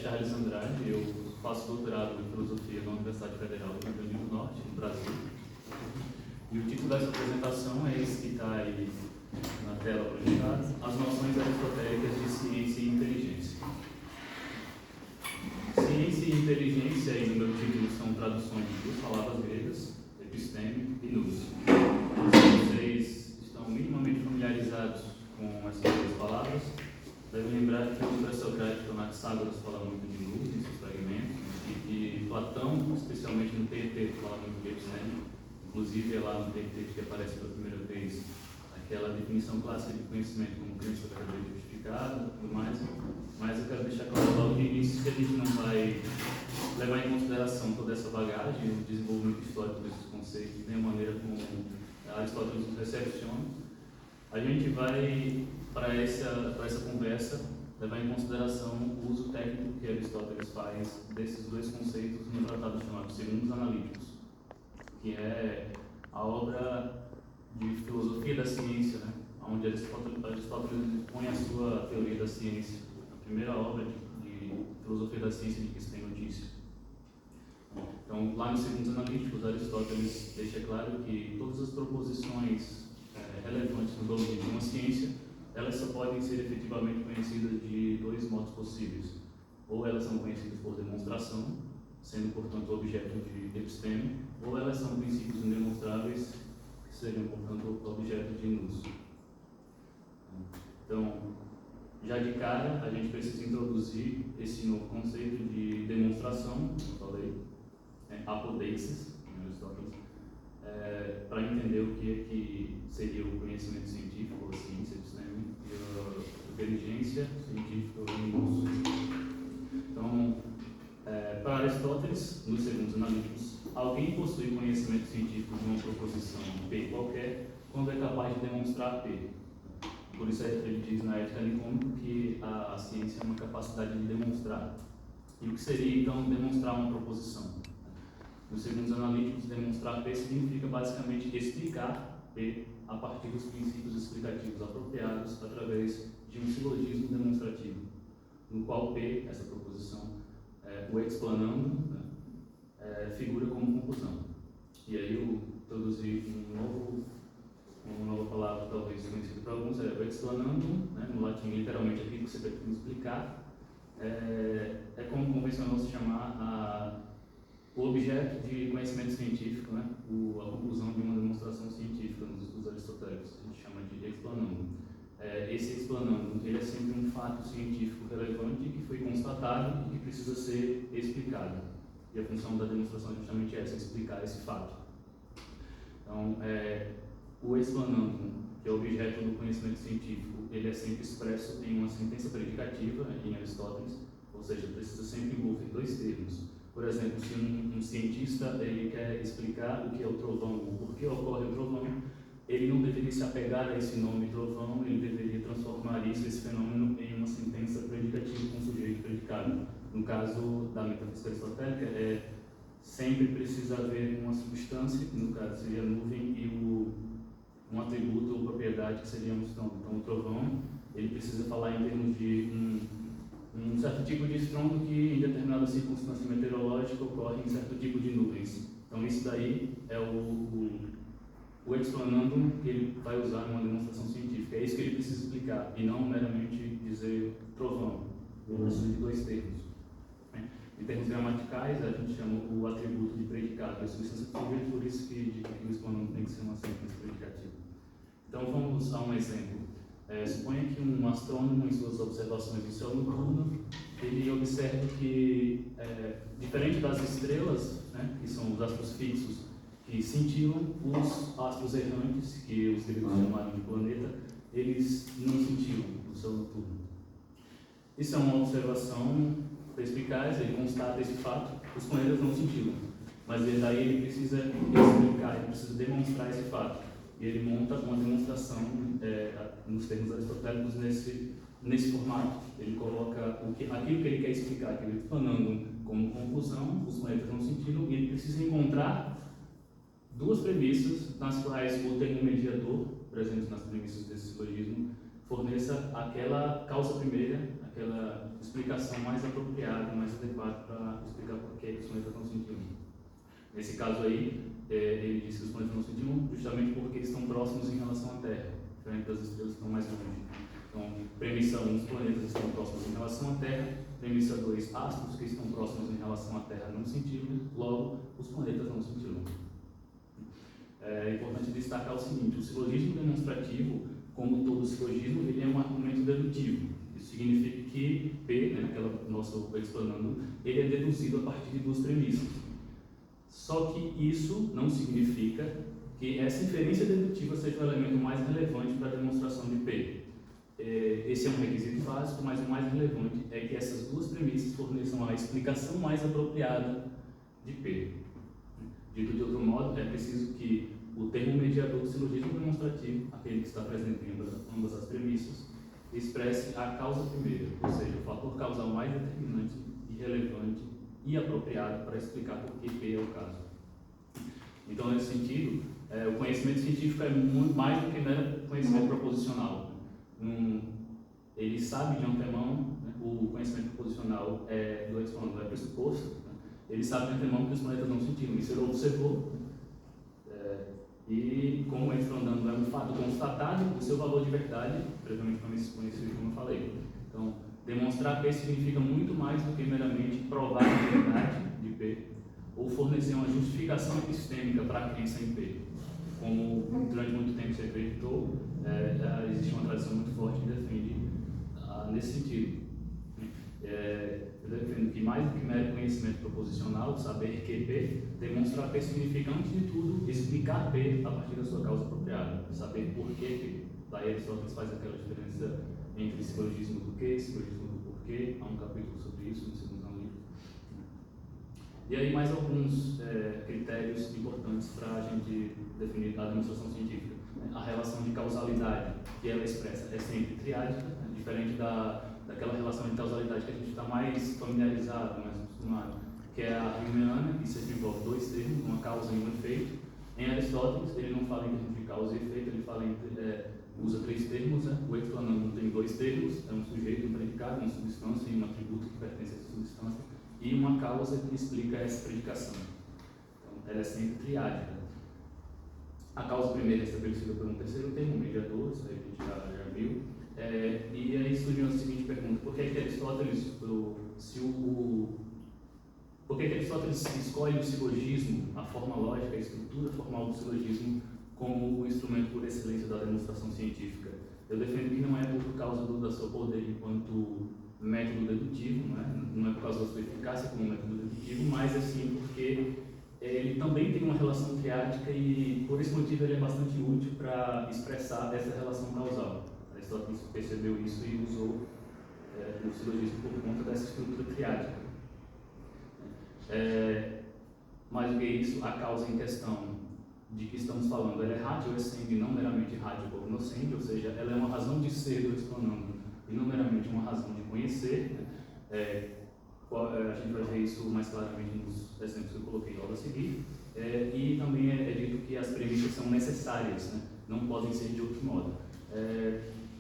Charles Andrade, eu faço doutorado em filosofia na Universidade Federal do Rio Grande do Norte, no Brasil. E o título dessa apresentação é esse que está aí na tela projetada: As noções aristotélicas de ciência e inteligência. Ciência e inteligência, aí no meu título, são traduções de duas palavras gregas, episteme e nous. Se vocês estão minimamente familiarizados com essas duas palavras, devem lembrar que o pré-socrático Anaxágoras fala muito de nous em seus fragmentos, e que Platão, especialmente no Teeteto, fala muito de episteme. Inclusive é lá no Teeteto que aparece pela primeira vez aquela definição clássica de conhecimento como crença verdadeira e justificada e tudo mais. Mas eu quero deixar claro logo de início que a gente não vai levar em consideração toda essa bagagem, o desenvolvimento histórico desses conceitos, nem a maneira como Aristóteles os recepciona. A gente vai, para essa conversa, levar em consideração o uso técnico que Aristóteles faz desses dois conceitos no tratado chamado Segundos Analíticos, que é a obra de filosofia da ciência, né? Onde Aristóteles põe a sua teoria da ciência, a primeira obra de filosofia da ciência de que se tem notícia. Então, lá nos Segundos Analíticos, Aristóteles deixa claro que todas as proposições relevantes no domínio de uma ciência, elas só podem ser efetivamente conhecidas de dois modos possíveis. Ou elas são conhecidas por demonstração, sendo, portanto, objeto de episteme, ou elas são princípios indemonstráveis, que seriam, portanto, objeto de nous. Então, já de cara, a gente precisa introduzir esse novo conceito de demonstração, como eu falei, apodeixis, em Aristóteles, para entender o que seria o conhecimento científico, ou a ciência, episteme, e a inteligência científica, ou nous. Então, para Aristóteles, nos Segundos Analíticos, alguém possui conhecimento científico de uma proposição P qualquer quando é capaz de demonstrar P. Por isso ele diz na Ética Nicômica que a ciência é uma capacidade de demonstrar. E o que seria então demonstrar uma proposição? Nos Segundos Analíticos, demonstrar P significa basicamente explicar P a partir dos princípios explicativos apropriados através de um silogismo demonstrativo, no qual P, essa proposição, o explanando, né, figura como conclusão. E aí eu introduzi uma nova palavra, talvez conhecida para alguns, o explanando, né, no latim, literalmente aquilo que você pretende explicar, é como convencionou se chamar o objeto de conhecimento científico, né, a conclusão de uma demonstração científica nos estudos aristotélicos, a gente chama de explanando. Esse explanando, ele é sempre um fato científico relevante que foi constatado e que precisa ser explicado. E a função da demonstração é justamente essa, explicar esse fato. Então, o explanando, que é o objeto do conhecimento científico, ele é sempre expresso em uma sentença predicativa, em Aristóteles, ou seja, precisa sempre envolver dois termos. Por exemplo, se um cientista ele quer explicar o que é o trovão, ou por que ocorre o trovão, ele não deveria se apegar a esse nome trovão, ele deveria transformar esse fenômeno em uma sentença predicativa com sujeito predicado. No caso da metafísica aristotélica, sempre precisa haver uma substância, que no caso seria a nuvem, e um atributo ou propriedade que seria um estrondo. Então, o trovão, ele precisa falar em termos de um certo tipo de estrondo que, em determinada circunstância meteorológica, ocorre em certo tipo de nuvens. Então, isso daí é o explanando que ele vai usar numa demonstração científica. É isso que ele precisa explicar, e não meramente dizer trovão. Ele precisa de dois termos. Em termos gramaticais, a gente chama o atributo de predicado, a substância do sujeito, por isso que o explanando tem que ser uma sentença predicativa. Então, vamos a um exemplo. Suponha que um astrônomo, em suas observações do céu noturno, ele observa que, diferente das estrelas, né, que são os astros fixos, que cintilam, os astros errantes, que os gregos chamaram de planeta, eles não cintilam no céu noturno. Isso é uma observação perspicaz, ele constata esse fato, os planetas não cintilam, mas daí ele precisa explicar, ele precisa demonstrar esse fato. E ele monta uma demonstração, nos termos aristotélicos, nesse formato. Ele coloca aquilo que ele quer explicar, que ele explanando como conclusão, os planetas não cintilam, e ele precisa encontrar duas premissas nas quais o termo mediador, presente nas premissas desse silogismo, forneça aquela causa primeira, aquilo explicação mais apropriada, mais adequada para explicar por que os planetas não sentiam. Nesse caso aí, ele disse que os planetas não sentiam justamente porque eles estão próximos em relação à Terra, diferente das estrelas que estão mais longe. Então, premissa 1, os planetas estão próximos em relação à Terra. Premissa 2, astros que estão próximos em relação à Terra não sentiram, logo, os planetas não sentiram. É importante destacar o seguinte: o silogismo demonstrativo, como todo silogismo, ele é um argumento dedutivo. Isso significa que P, naquela nossa explanando, ele é deduzido a partir de duas premissas. Só que isso não significa que essa inferência dedutiva seja o elemento mais relevante para a demonstração de P. Esse é um requisito básico, mas o mais relevante é que essas duas premissas forneçam a explicação mais apropriada de P. Dito de outro modo, é preciso que o termo mediador do silogismo demonstrativo, aquele que está presente em ambas as premissas, expresse a causa primeira, ou seja, o fator causal mais determinante e relevante e apropriado para explicar por que P é o caso. Então, nesse sentido, o conhecimento científico é muito mais do que mero conhecimento proposicional. Ele sabe de antemão, o conhecimento proposicional do exponente é pressuposto, ele sabe de antemão que os planetas não sentiram, isso ele observou, e como o exponente é um fato constatado, o seu valor de verdade, previamente conhecido, como eu falei. Então, demonstrar P significa muito mais do que meramente provar a verdade de P, ou fornecer uma justificação epistêmica para a crença em P. Como durante muito tempo se acreditou, existe uma tradição muito forte que defende nesse sentido. Eu defendo que mais do que mero conhecimento proposicional, saber que P, demonstrar P significa, antes de tudo, explicar P a partir da sua causa apropriada, saber por que P. Daí Aristóteles faz aquela diferença entre silogismo do que, silogismo do porquê, há um capítulo sobre isso no segundo livro. E aí mais alguns critérios importantes para a gente definir a demonstração científica. A relação de causalidade que ela expressa é sempre triádica, diferente daquela relação de causalidade que a gente está mais familiarizado, mais acostumado, que é a Humeana, que sempre envolve dois termos, uma causa e um efeito. Em Aristóteles, ele não fala em termos de causa e efeito, ele fala usa três termos, o explanando tem dois termos, é um sujeito, um predicado, uma substância e um atributo que pertence a essa substância, e uma causa que explica essa predicação. Então, ela é sempre triádica. A causa primeira é estabelecida por um terceiro termo, mediador, isso aí a gente já viu. E aí surgiu a seguinte pergunta: por que Aristóteles, por que Aristóteles escolhe o silogismo, a forma lógica, a estrutura formal do silogismo, como o instrumento por excelência da demonstração científica? Eu defendo que não é por causa do seu poder enquanto método dedutivo, não é por causa da sua eficácia como método dedutivo, mas assim porque ele também tem uma relação triádica e por esse motivo ele é bastante útil para expressar essa relação causal. Aristóteles percebeu isso e usou o silogismo por conta dessa estrutura triádica. Mais do que isso, a causa em questão de que estamos falando, ela é ratio essendi, não meramente ratio cognoscendi, ou seja, ela é uma razão de ser do explanando e não meramente uma razão de conhecer. A gente vai ver isso mais claramente nos exemplos que eu coloquei logo a seguir. E também é dito que as premissas são necessárias, não podem ser de outro modo.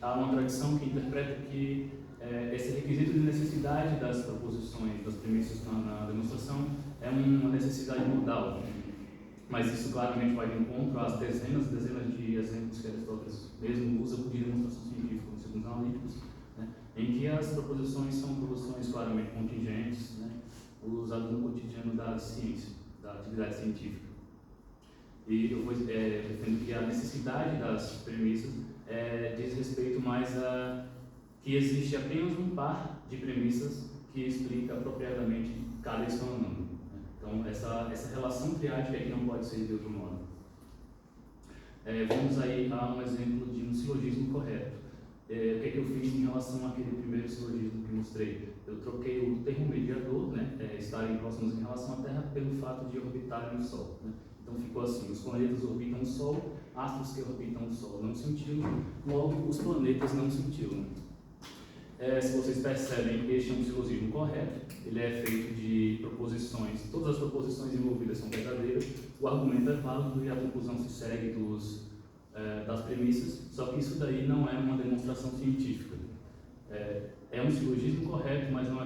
Há uma tradição que interpreta que esse requisito de necessidade das proposições, das premissas na demonstração, é uma necessidade modal. Mas isso claramente vai de encontro às dezenas e dezenas de exemplos que Aristóteles mesmo usa de demonstração científica, nos segundos analíticos, em que as proposições são proposições claramente contingentes, usadas no cotidiano da ciência, da atividade científica. E eu defendo que a necessidade das premissas diz respeito mais a que existe apenas um par de premissas que explica apropriadamente cada explanando. Então, essa relação triádica é que não pode ser de outro modo. Vamos aí a um exemplo de um silogismo correto. O que é que eu fiz em relação àquele primeiro silogismo que mostrei? Eu troquei o termo mediador, estarem próximos em relação à Terra, pelo fato de orbitarem o Sol. Então ficou assim: os planetas orbitam o Sol, astros que orbitam o Sol não cintilam, logo os planetas não cintilam. Se vocês percebem, este é um silogismo correto, ele é feito de proposições, todas as proposições envolvidas são verdadeiras, o argumento é válido e a conclusão se segue das premissas, só que isso daí não é uma demonstração científica. É um silogismo correto, mas não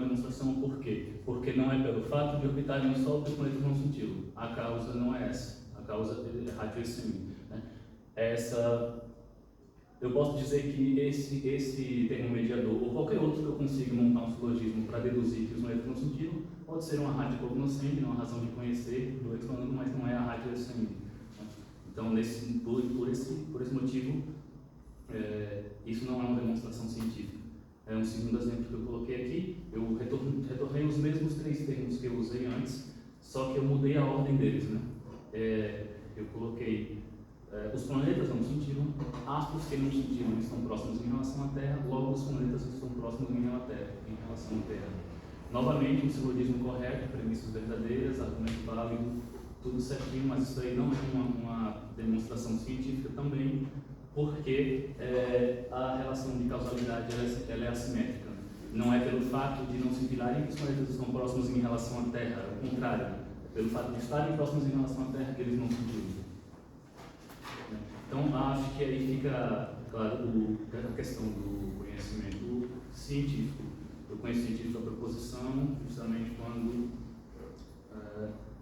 não é pelo fato de orbitarem no Sol que os planetas vão senti-lo. A causa não é essa. A causa é radioissêmica, né? Eu posso dizer que esse termo mediador, ou qualquer outro que eu consiga montar um silogismo para deduzir que os planetas vão senti-lo, pode ser uma radiocognoscente, uma razão de conhecer do explanando, mas não é a radioissêmica. Então, por esse motivo, isso não é uma demonstração científica. É um segundo exemplo que eu coloquei aqui. Eu retornei os mesmos 3 termos que eu usei antes, só que eu mudei a ordem deles, né? Eu coloquei os planetas não sentiram, astros que não sentiram estão próximos em relação à Terra, logo os planetas estão próximos em relação à Terra. Novamente, um silogismo correto, premissas verdadeiras, argumento válido, tudo certinho, mas isso aí não é uma demonstração científica também, porque a relação de causalidade ela é assimétrica. Não é pelo fato de não se virarem que os planetas estão próximos em relação à Terra, ao contrário, é pelo fato de estarem próximos em relação à Terra que eles não sentiram. Então, acho que aí fica claro a questão do conhecimento científico. Eu conheço científico a proposição justamente quando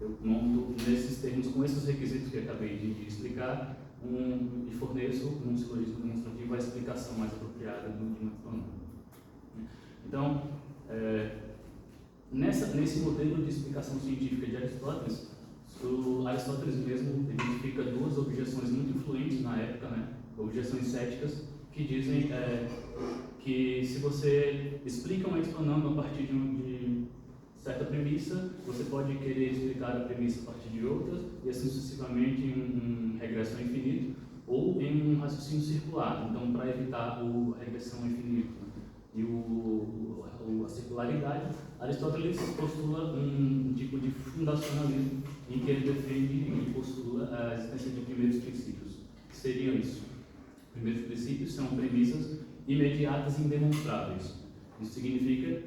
eu monto nesses termos, com esses requisitos que eu acabei de explicar, e forneço um silogismo demonstrativo a explicação mais apropriada do que nós falamos. Então, nesse modelo de explicação científica de Aristóteles, o Aristóteles mesmo identifica 2 objeções muito influentes na época, né? Objeções céticas, que dizem que se você explica uma explanando a partir de certa premissa, você pode querer explicar a premissa a partir de outras, e assim sucessivamente em regresso ao infinito, ou em um raciocínio circular. Então, para evitar a regressão ao infinito e a circularidade, Aristóteles postula um tipo de fundacionalismo em que ele defende e postula a existência de primeiros princípios. Que seriam isso? Primeiros princípios são premissas imediatas e indemonstráveis. Isso significa,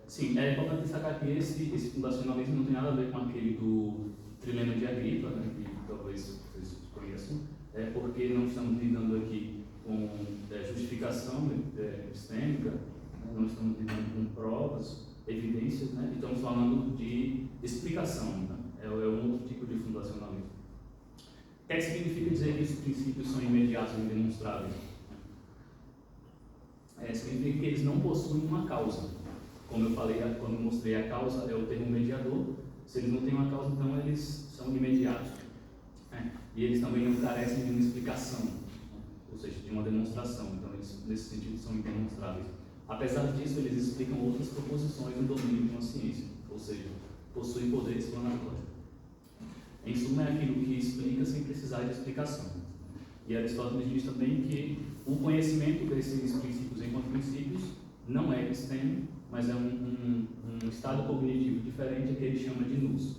sim, é importante destacar que esse fundacionalismo não tem nada a ver com aquele do trilema de Agripa, né, que talvez vocês conheçam, porque não estamos lidando aqui com justificação epistêmica, né, não estamos lidando com provas, evidências, né, estamos falando de explicação, né, é um outro tipo de fundacionalismo. O que significa dizer que esses princípios são imediatos e indemonstráveis? Significa que eles não possuem uma causa. Como eu falei, quando eu mostrei a causa, é o termo mediador. Se eles não têm uma causa, então eles são imediatos. E eles também não carecem de uma explicação, ou seja, de uma demonstração. Então, eles, nesse sentido, são indemonstráveis. Apesar disso, eles explicam outras proposições no domínio de uma ciência, ou seja, possuem poder explanatório. Em suma, é aquilo que explica sem precisar de explicação. E Aristóteles diz também que o conhecimento desses princípios enquanto princípios não é epistêmico, mas é um estado cognitivo diferente que ele chama de nous,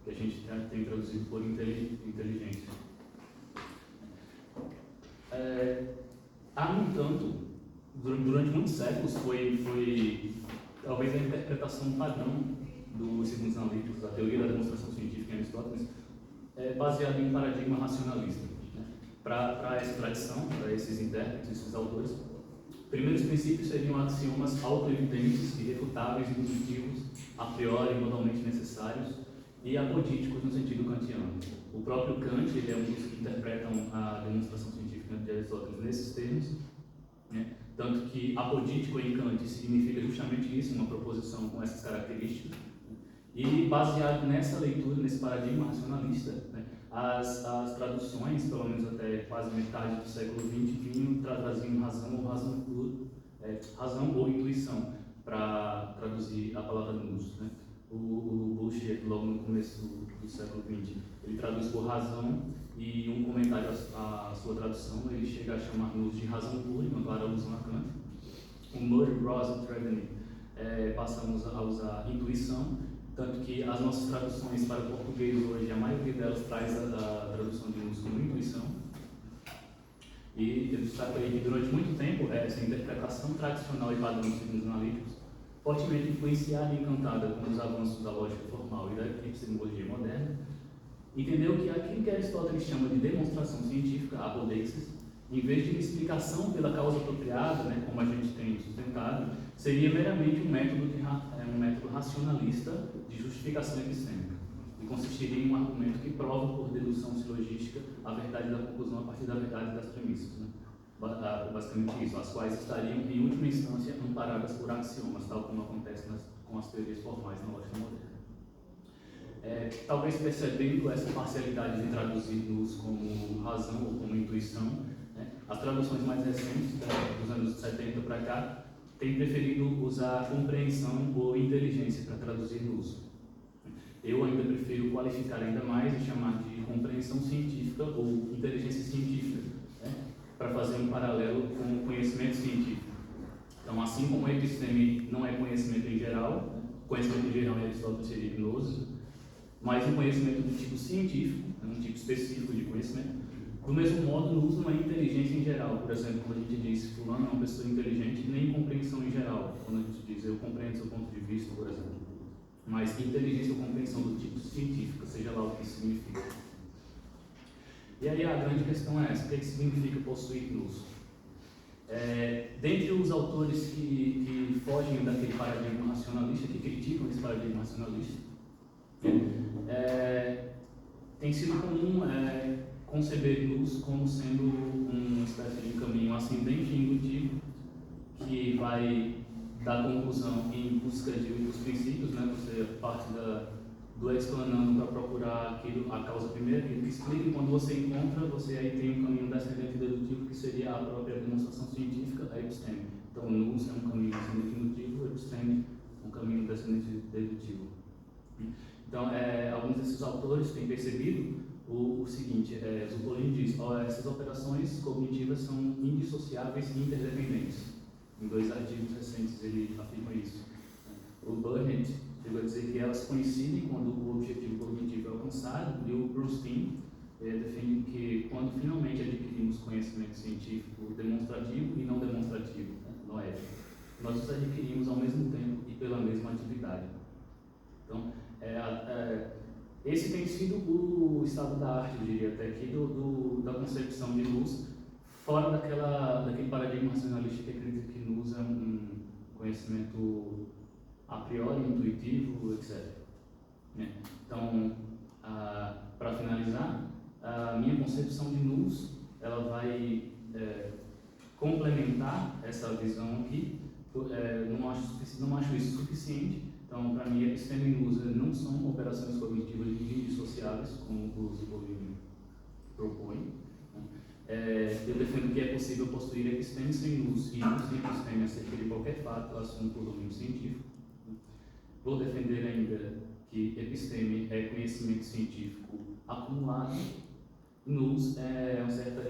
que a gente tem traduzido por inteligência. No entanto, durante muitos séculos foi talvez a interpretação padrão dos segundos analíticos, da teoria da demonstração científica em Aristóteles, baseada em um paradigma racionalista. Né? Para essa tradição, para esses intérpretes, esses autores, primeiros princípios seriam axiomas autoevidentes, irrefutáveis, intuitivos, a priori, modalmente necessários, e apodíticos no sentido kantiano. O próprio Kant ele é um dos que interpretam a demonstração científica de Aristóteles nesses termos, né? Tanto que apodítico em Kant significa justamente isso, uma proposição com essas características. E baseado nessa leitura, nesse paradigma racionalista, né, as traduções, pelo menos até quase metade do século XX, vinham trazindo razão ou intuição para traduzir a palavra nous. Né? O Boucher, logo no começo do século XX, ele traduz por razão, e um comentário à sua tradução, ele chega a chamar nous de razão pura, uma clara alusão a Kant. O Murray, Ross e Trevelyan passamos a usar intuição, tanto que as nossas traduções para o português hoje, a maioria delas traz a tradução de nous como intuição. E eu destaco aí que durante muito tempo essa interpretação tradicional e padrão dos signos analíticos, fortemente influenciada e encantada com os avanços da lógica formal e da epistemologia moderna, entendeu que aquilo que Aristóteles chama de demonstração científica, apodeixis, em vez de uma explicação pela causa apropriada, né, como a gente tem sustentado, seria meramente um método racionalista de justificação epistêmica, e consistiria em um argumento que prova por dedução silogística a verdade da conclusão a partir da verdade das premissas, né? Basicamente isso, as quais estariam, em última instância, amparadas por axiomas, tal como acontece com as teorias formais na lógica moderna. Talvez percebendo essa parcialidade de traduzir luz como razão ou como intuição, né, as traduções mais recentes, dos anos 70 para cá, têm preferido usar compreensão ou inteligência para traduzir luz. Eu ainda prefiro qualificar ainda mais e chamar de compreensão científica ou inteligência científica, né, para fazer um paralelo com o conhecimento científico. Então, assim como a episteme não é conhecimento em geral, né, conhecimento em geral em Aristóteles seria gnose, mas um conhecimento do tipo científico, um tipo específico de conhecimento. Do mesmo modo, luz não é inteligência em geral. Por exemplo, quando a gente diz fulano é uma pessoa inteligente, nem compreensão em geral. Quando a gente diz eu compreendo seu ponto de vista, por exemplo. Mas inteligência ou compreensão do tipo científico, seja lá o que isso significa. E aí a grande questão é essa: o que significa possuir luz? Dentre os autores que fogem daquele paradigma racionalista, que criticam esse paradigma racionalista, tem sido comum conceber luz como sendo uma espécie de caminho ascendente e indutivo que vai da conclusão em busca dos princípios, né? Você parte do explanando para procurar a causa primeira, aquilo que explica, e quando você encontra, você aí tem um caminho descendente dedutivo que seria a própria demonstração científica, a episteme. Então, luz é um caminho descendente indutivo, a episteme um caminho descendente dedutivo. Então, alguns desses autores têm percebido o seguinte: Zupolin diz, essas operações cognitivas são indissociáveis e interdependentes. Em 2 artigos recentes ele afirma isso. O Burnett chegou a dizer que elas coincidem quando o objetivo cognitivo é alcançado, e o Brustin defende que quando finalmente adquirimos conhecimento científico demonstrativo e não demonstrativo, né, noético, nós os adquirimos ao mesmo tempo e pela mesma atividade. Então, esse tem sido o estado da arte, eu diria até aqui, da concepção de luz, fora daquele paradigma racionalista que acredita que luz é um conhecimento a priori, intuitivo, etc. Então, para finalizar, a minha concepção de luz, ela vai complementar essa visão aqui. Não acho isso suficiente. Então, para mim, episteme e luz não são operações cognitivas indissociáveis, como o Zupolin propõe. Eu defendo que é possível possuir episteme sem luz e luz sem episteme acerca de qualquer fato, assunto ou domínio científico. Vou defender ainda que episteme é conhecimento científico acumulado, luz é uma certa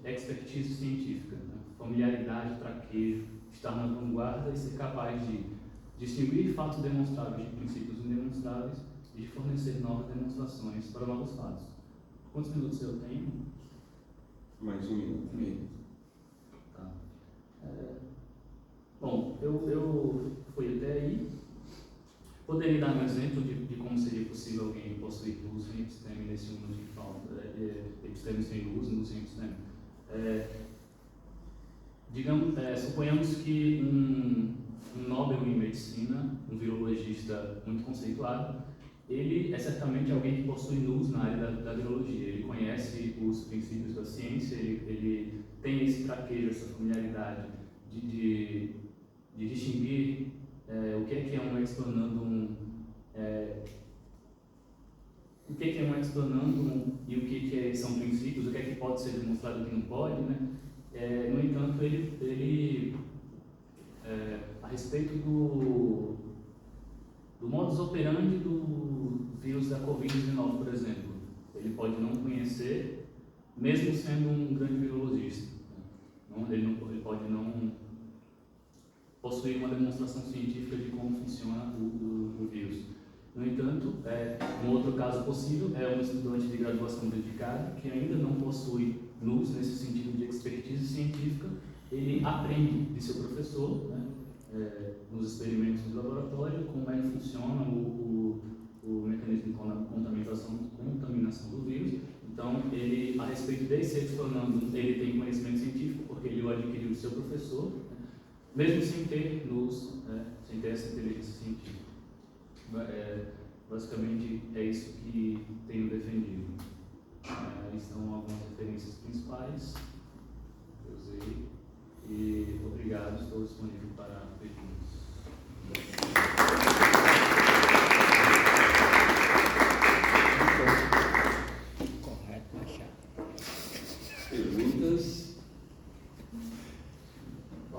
expertise científica, né? Familiaridade, traquejo, estar na vanguarda e ser capaz de distinguir fatos demonstráveis de princípios indemonstráveis e de fornecer novas demonstrações para novos fatos. Quantos minutos eu tenho? Mais 1 minuto. Tá. Bom, eu fui até aí. Poderia dar um exemplo de como seria possível alguém possuir luz sem episteme nesse mundo que falta, episteme sem luz, luz sem episteme. Suponhamos que um Nobel em medicina, um virologista muito conceituado, ele é certamente alguém que possui luz na área da virologia. Ele conhece os princípios da ciência, ele tem esse traquejo, essa familiaridade de distinguir o que é um explanandum, o que é um explanandum e o que são princípios, o que é que pode ser demonstrado e o que não pode, né? No entanto, ele a respeito do modus operandi do vírus da Covid-19, por exemplo, ele pode não conhecer, mesmo sendo um grande virologista. Ele pode não possuir uma demonstração científica de como funciona o vírus. No entanto, um outro caso possível é um estudante de graduação dedicado que ainda não possui luz nesse sentido de expertise científica. Ele aprende de seu professor, né, nos experimentos do laboratório, como é que funciona o mecanismo de contaminação do vírus. Então, ele, a respeito dele ser explorando, ele tem conhecimento científico, porque ele o adquiriu do seu professor, né? Mesmo sem ter luz, né? Sem ter essa inteligência científica. Basicamente, é isso que tenho defendido. Estão algumas referências principais que eu usei. E obrigado, estou disponível para